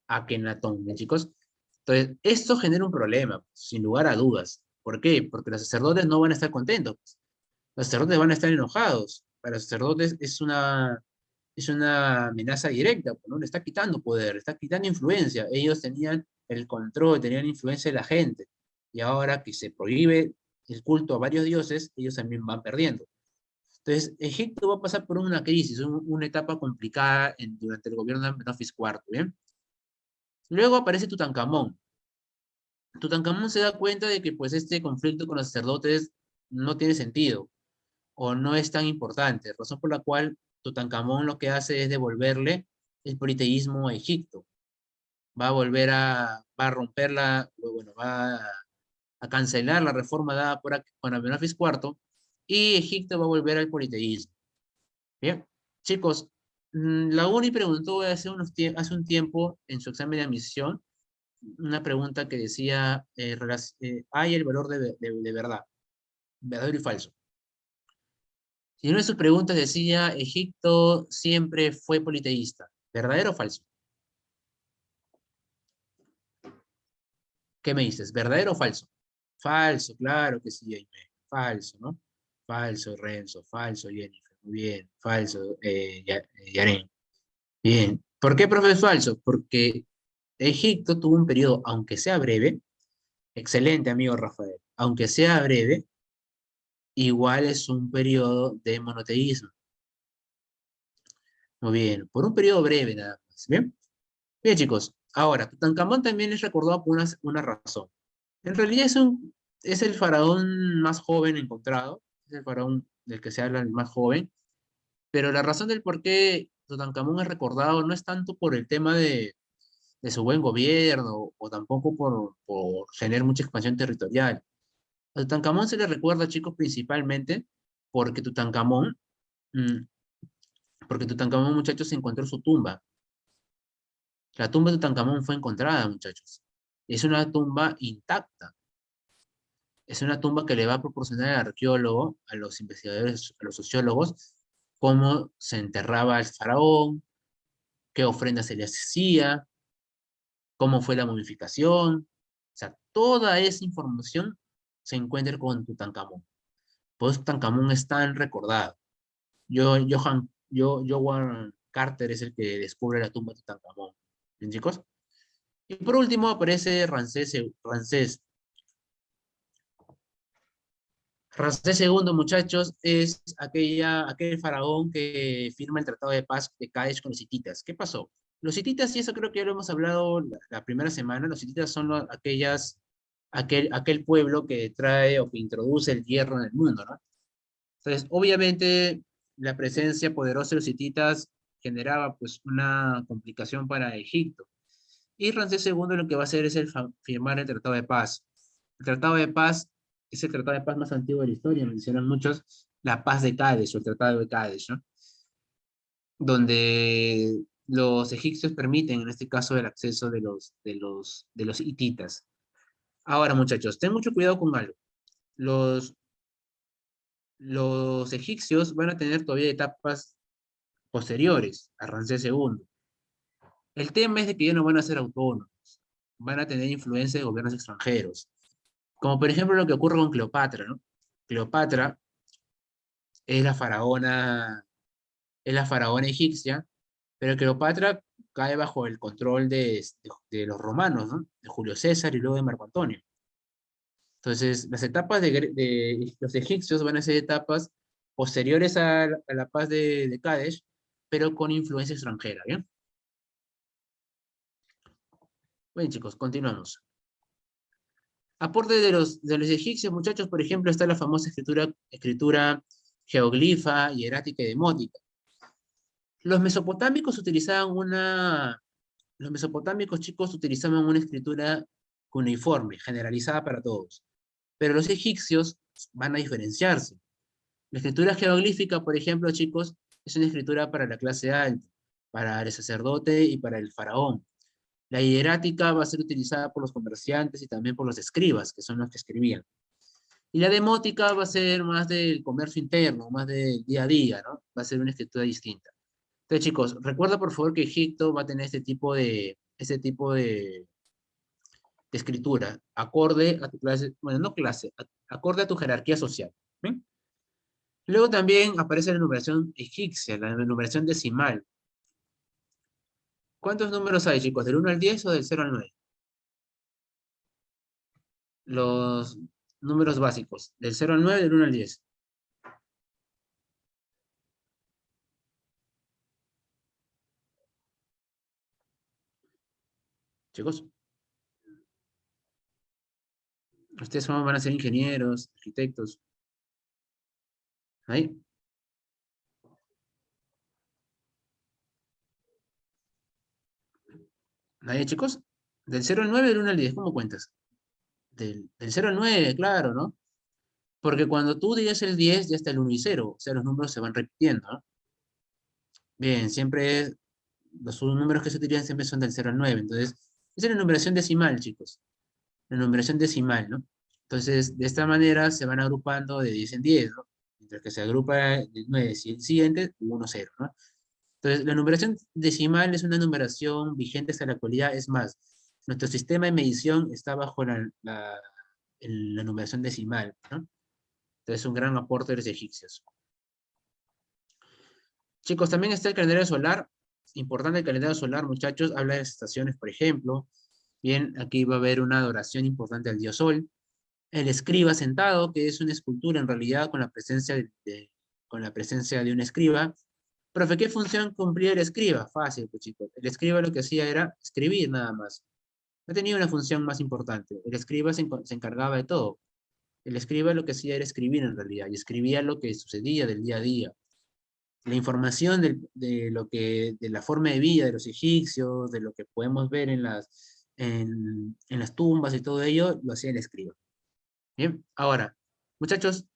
Akenatón, ¿bien, chicos? Entonces, esto genera un problema, sin lugar a dudas. ¿Por qué? Porque los sacerdotes no van a estar contentos. Los sacerdotes van a estar enojados. Para los sacerdotes es una amenaza directa, ¿no? Le está quitando poder, le está quitando influencia. Ellos tenían el control, tenían influencia de la gente. Y ahora que se prohíbe el culto a varios dioses, ellos también van perdiendo. Entonces, Egipto va a pasar por una crisis, una etapa complicada durante el gobierno de Amenofis IV, ¿bien? Luego aparece Tutankamón. Tutankamón se da cuenta de que pues este conflicto con los sacerdotes no tiene sentido o no es tan importante, razón por la cual Tutankamón lo que hace es devolverle el politeísmo a Egipto. Va a romper bueno, va a cancelar la reforma dada con Amenofis IV y Egipto va a volver al politeísmo. Bien, chicos, la UNI preguntó hace un tiempo en su examen de admisión una pregunta que decía, ¿hay el valor de verdad? ¿Verdadero y falso? Y una de sus preguntas decía, Egipto siempre fue politeísta. ¿Verdadero o falso? ¿Qué me dices? ¿Verdadero o falso? Falso, claro que sí, Jaime. Falso, ¿no? Falso, Renzo. Falso, Jennifer. Muy bien. Falso, Yaren. Bien. ¿Por qué, profe, es falso? Porque Egipto tuvo un periodo, aunque sea breve, excelente, amigo Rafael. aunque sea breve, igual es un periodo de monoteísmo. Muy bien, por un periodo breve nada más. Bien, bien chicos, ahora, Tutankamón también es recordado por una razón. En realidad es el faraón más joven encontrado, es el faraón del que se habla el más joven, pero la razón del por qué Tutankamón es recordado no es tanto por el tema de su buen gobierno o tampoco por tener mucha expansión territorial. A Tutankamón se le recuerda, chicos, principalmente porque Tutankamón, mm, porque Tutankamón, muchachos, encontró su tumba. La tumba de Tutankamón fue encontrada, muchachos. Es una tumba intacta. Es una tumba que le va a proporcionar al arqueólogo, a los investigadores, a los sociólogos, cómo se enterraba el faraón, qué ofrendas se le hacía, cómo fue la momificación. O sea, toda esa información se encuentra con Tutankamón. Por eso Tutankamón es tan recordado. Johan Carter es el que descubre la tumba de Tutankamón. ¿Bien, chicos? Y por último aparece Ramsés II, muchachos, es aquel faraón que firma el Tratado de Paz de Cádiz con los hititas. ¿Qué pasó? Los hititas, y eso creo que ya lo hemos hablado la primera semana, los hititas son aquel pueblo que trae o que introduce el hierro en el mundo, ¿no? Entonces, obviamente, la presencia poderosa de los hititas generaba pues una complicación para Egipto. Y Ramsés II lo que va a hacer es firmar el Tratado de Paz. El Tratado de Paz es el Tratado de Paz más antiguo de la historia, mencionan muchos, la Paz de Cádiz o el Tratado de Cádiz, ¿no? Donde los egipcios permiten, en este caso, el acceso de los hititas. Ahora, muchachos, ten mucho cuidado con algo. Los, los egipcios van a tener todavía etapas posteriores a Ramsés II. El tema es de que ellos no van a ser autónomos, van a tener influencia de gobiernos extranjeros, como por ejemplo lo que ocurre con Cleopatra, ¿no? Cleopatra es la faraona egipcia, pero Cleopatra cae bajo el control de los romanos, ¿no? De Julio César y luego de Marco Antonio. Entonces, las etapas de los egipcios van a ser etapas posteriores a la paz de Cádiz, pero con influencia extranjera, ¿bien? Bien, chicos, continuamos. Aporte de los egipcios, muchachos, por ejemplo, está la famosa escritura geoglifa, hierática y demótica. Los mesopotámicos los mesopotámicos, chicos, utilizaban una escritura uniforme, generalizada para todos. Pero los egipcios van a diferenciarse. La escritura jeroglífica, por ejemplo, chicos, es una escritura para la clase alta, para el sacerdote y para el faraón. La hierática va a ser utilizada por los comerciantes y también por los escribas, que son los que escribían. Y la demótica va a ser más del comercio interno, más del día a día, ¿no? Va a ser una escritura distinta. Entonces, chicos, recuerda por favor que Egipto va a tener este tipo de escritura, acorde a tu clase, bueno, no clase, acorde a tu jerarquía social. ¿Bien? Luego también aparece la numeración egipcia, la numeración decimal. ¿Cuántos números hay, chicos? ¿Del 1 al 10 o del 0 al 9? Los números básicos, del 0 al 9, del 1 al 10. Chicos, ustedes van a ser ingenieros, arquitectos. ¿Ahí? ¿Ahí, chicos? Del 0 al 9, del 1 al 10, ¿cómo cuentas? Del 0 al 9, claro, ¿no? Porque cuando tú digas el 10, ya está el 1 y 0, o sea, los números se van repitiendo, ¿no? Bien, los números que se utilizan siempre son del 0 al 9, entonces, esa es la numeración decimal, chicos. La numeración decimal, ¿no? Entonces, de esta manera se van agrupando de 10 en 10, ¿no? Mientras que se agrupa de 9, si el siguiente, 1, 0, ¿no? Entonces, la numeración decimal es una numeración vigente hasta la actualidad. Es más, nuestro sistema de medición está bajo la numeración decimal, ¿no? Entonces, un gran aporte de los egipcios. Chicos, también está el calendario solar. Importante el calendario solar, muchachos. Habla de estaciones, por ejemplo. Bien, aquí va a haber una adoración importante al dios Sol. El escriba sentado, que es una escultura en realidad con la presencia con la presencia de un escriba. Profe, ¿qué función cumplía el escriba? Fácil, pues chicos. El escriba lo que hacía era escribir nada más. No tenía una función más importante. El escriba se encargaba de todo. El escriba lo que hacía era escribir en realidad, y escribía lo que sucedía del día a día. La información de la forma de vida de los egipcios, de lo que podemos ver en las tumbas y todo ello, lo hacía el escriba. Bien, ahora, muchachos,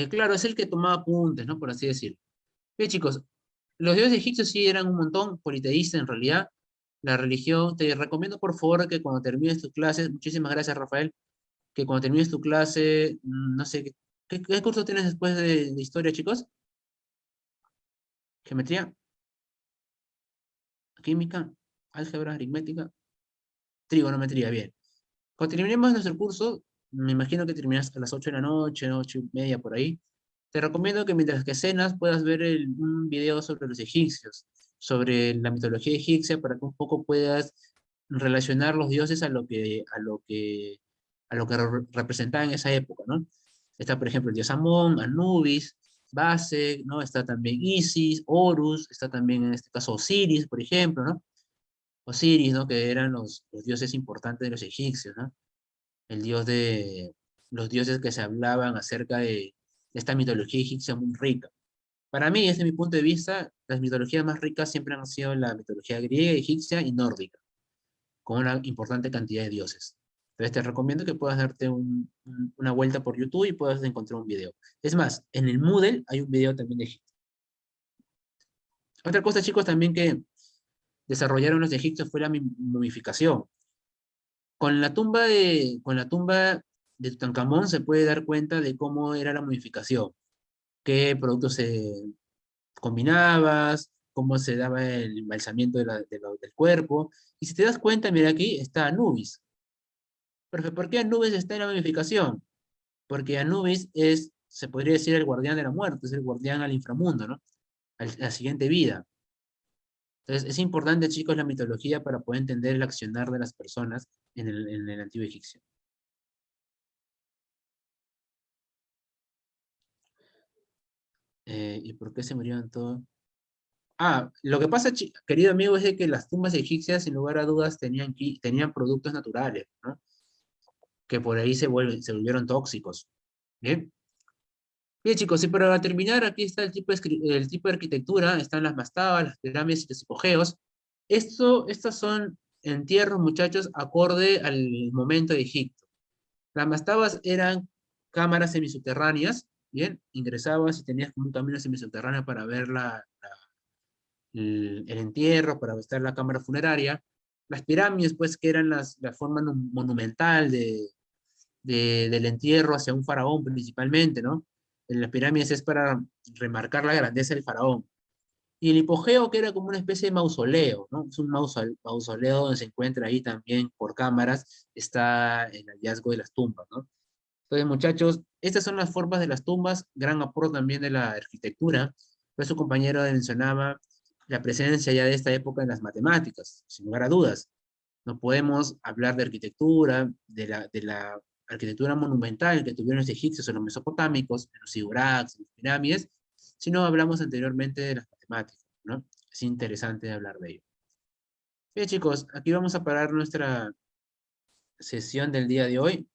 claro, es el que tomaba apuntes, ¿no? Por así decirlo. Bien, chicos, los dioses egipcios sí eran un montón politeístas en realidad. La religión, te recomiendo por favor que cuando termines tus clases, muchísimas gracias Rafael, que cuando termines tu clase, no sé, ¿qué curso tienes después de historia, chicos? Geometría, química, álgebra, aritmética, trigonometría, bien. Cuando terminemos nuestro curso, me imagino que terminas a las 8 de la noche, 8:30 por ahí. Te recomiendo que mientras que cenas puedas ver un video sobre los egipcios, sobre la mitología egipcia, para que un poco puedas relacionar los dioses a lo que representaban en esa época, ¿no? Está, por ejemplo, el dios Amón, Anubis, Basek, ¿no? Está también Isis, Horus, está también en este caso Osiris, por ejemplo, ¿no? Osiris, ¿no? Que eran los dioses importantes de los egipcios, ¿no? El dios de los dioses que se hablaban acerca de esta mitología egipcia muy rica. Para mí, desde mi punto de vista, las mitologías más ricas siempre han sido la mitología griega, egipcia y nórdica, con una importante cantidad de dioses. Entonces te recomiendo que puedas darte una vuelta por YouTube y puedas encontrar un video. Es más, en el Moodle hay un video también de Egipto. Otra cosa, chicos, también que desarrollaron los egipcios fue la momificación. Con la tumba de Tutankamón se puede dar cuenta de cómo era la modificación, qué productos se combinabas, cómo se daba el embalsamiento del cuerpo. Y si te das cuenta, mira aquí está Anubis. ¿Por qué Anubis está en la modificación? Porque Anubis se podría decir, el guardián de la muerte, es el guardián al inframundo, ¿no? A la siguiente vida. Entonces, es importante, chicos, la mitología para poder entender el accionar de las personas en el antiguo egipcio. ¿Y por qué se murieron todos? Lo que pasa, querido amigo, es de que las tumbas egipcias, sin lugar a dudas, tenían productos naturales, ¿no? Que por ahí se volvieron tóxicos. Bien. Bien, chicos, y para terminar, aquí está el tipo de arquitectura, están las mastabas, las pirámides y los hipogeos. Estos son entierros, muchachos, acorde al momento de Egipto. Las mastabas eran cámaras semisubterráneas, bien, ingresabas y tenías como un camino semisubterráneo para ver el entierro, para estar la cámara funeraria. Las pirámides, pues, que eran la forma monumental del entierro hacia un faraón principalmente, ¿no? En las pirámides es para remarcar la grandeza del faraón. Y el hipogeo, que era como una especie de mausoleo, ¿no? Es un mausoleo donde se encuentra ahí también por cámaras, está el hallazgo de las tumbas, ¿no? Entonces, muchachos, estas son las formas de las tumbas, gran aporte también de la arquitectura. Pues su compañero mencionaba la presencia ya de esta época en las matemáticas, sin lugar a dudas. No podemos hablar de arquitectura, de la arquitectura monumental que tuvieron los egipcios o los mesopotámicos, en los zigurats, en las pirámides, si no hablamos anteriormente de las matemáticas, ¿no? Es interesante hablar de ello. Bien, chicos, aquí vamos a parar nuestra sesión del día de hoy.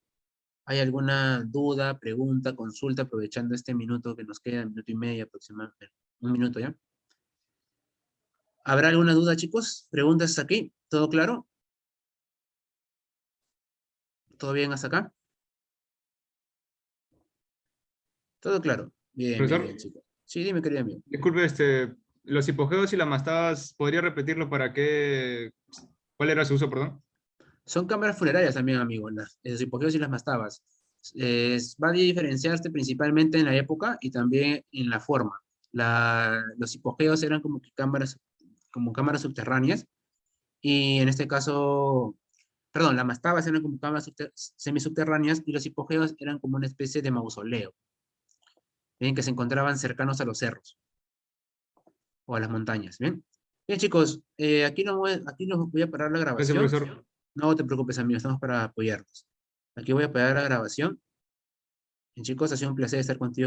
¿Hay alguna duda, pregunta, consulta, aprovechando este minuto que nos queda, minuto y medio aproximadamente? Un minuto ya. ¿Habrá alguna duda, chicos? ¿Preguntas hasta aquí? ¿Todo claro? ¿Todo bien hasta acá? Todo claro. Bien, bien, bien, Profesor, chicos. Sí, dime, querido amigo. disculpe, los hipogeos y las mastabas, ¿podría repetirlo para qué? ¿Cuál era su uso, perdón? Son cámaras funerarias también, amigo, los hipogeos y las mastabas. Va a diferenciarse principalmente en la época y también en la forma. Los hipogeos eran como cámaras subterráneas, y en este caso, perdón, las mastabas eran como cámaras semisubterráneas, y los hipogeos eran como una especie de mausoleo, bien, que se encontraban cercanos a los cerros o a las montañas, bien. Bien, chicos, aquí nos voy a parar la Gracias, grabación. profesor. No te preocupes, amigo, estamos para apoyarnos. Aquí voy a parar la grabación. Y chicos, ha sido un placer estar contigo.